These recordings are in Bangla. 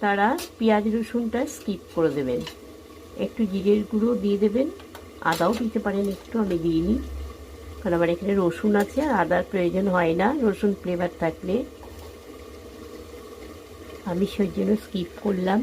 তারা পেঁয়াজ রসুনটা স্কিপ করে দেবেন, একটু জিরের গুঁড়ো দিয়ে দেবেন, আদাও দিতে পারেন একটু, আমি দিইনি কারণ আমার এখানে রসুন আছে আর আদার প্রয়োজন হয় না, রসুন ফ্লেভার থাকলে, আমি সেই জন্য স্কিপ করলাম।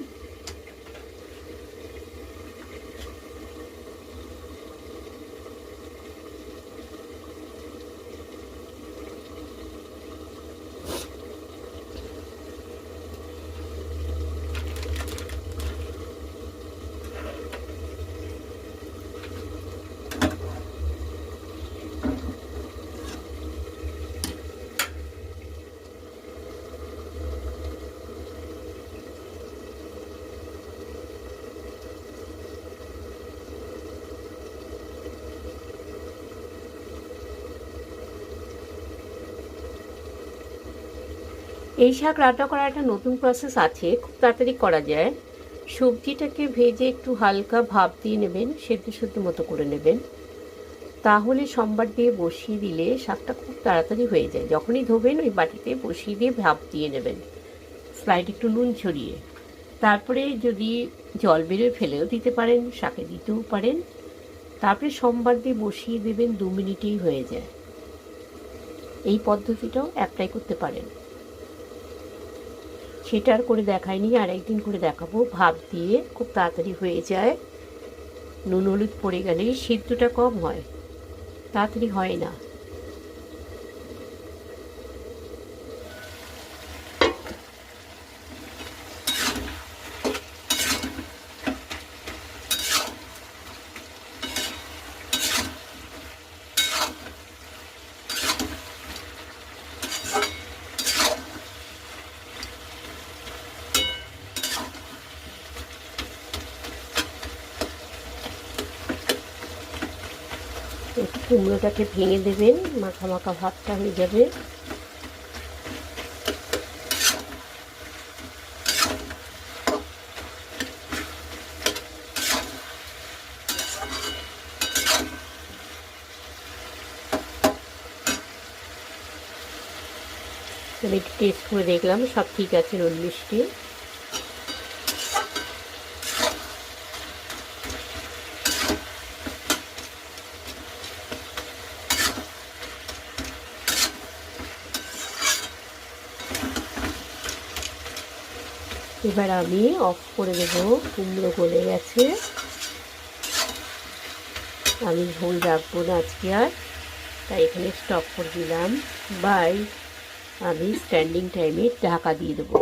এই শাক রান্না করার একটা নতুন প্রসেস আছে, খুব তাড়াতাড়ি করা যায়। সবজিটাকে ভেজে একটু হালকা ভাপ দিয়ে নেবেন, সেদ্ধ সেদ্ধ মতো করে নেবেন, তাহলে সম্বার দিয়ে বসিয়ে দিলে শাকটা খুব তাড়াতাড়ি হয়ে যায়। যখনই ধোবেন ওই বাটিতে বসিয়ে দিয়ে ভাপ দিয়ে নেবেন, স্লাইড একটু নুন ছড়িয়ে। তারপরে যদি জল বেরোয় ফেলেও দিতে পারেন, শাকে দিতেও পারেন। তারপরে সম্বার দিয়ে বসিয়ে দেবেন, 2 মিনিটেই হয়ে যায়। এই পদ্ধতিটাও অ্যাপ্লাই করতে পারেন। সেটা আর করে দেখায়নি, আর একদিন করে দেখাবো। ভাপ দিয়ে খুব তাড়াতাড়ি হয়ে যায়, নুন হলুদ পড়ে গেলেই সিদ্ধটা কম হয়, তাড়াতাড়ি হয় না। একটু কুমড়োটাকে ভেঙে দেবেন, মাখা মাখা ভাতটা হয়ে যাবে। আমি একটু টেস্ট করে দেখলাম, সব ঠিক আছে, নুন মিষ্টি। এবার আমি অফ করে দেবো, কুমড়ো গলে গেছে। আমি ঝোল রাখবো না আজকে আর, তাই এখানে স্টপ করে দিলাম। বাই। আমি স্ট্যান্ডিং টাইমে ঢাকা দিয়ে দেবো।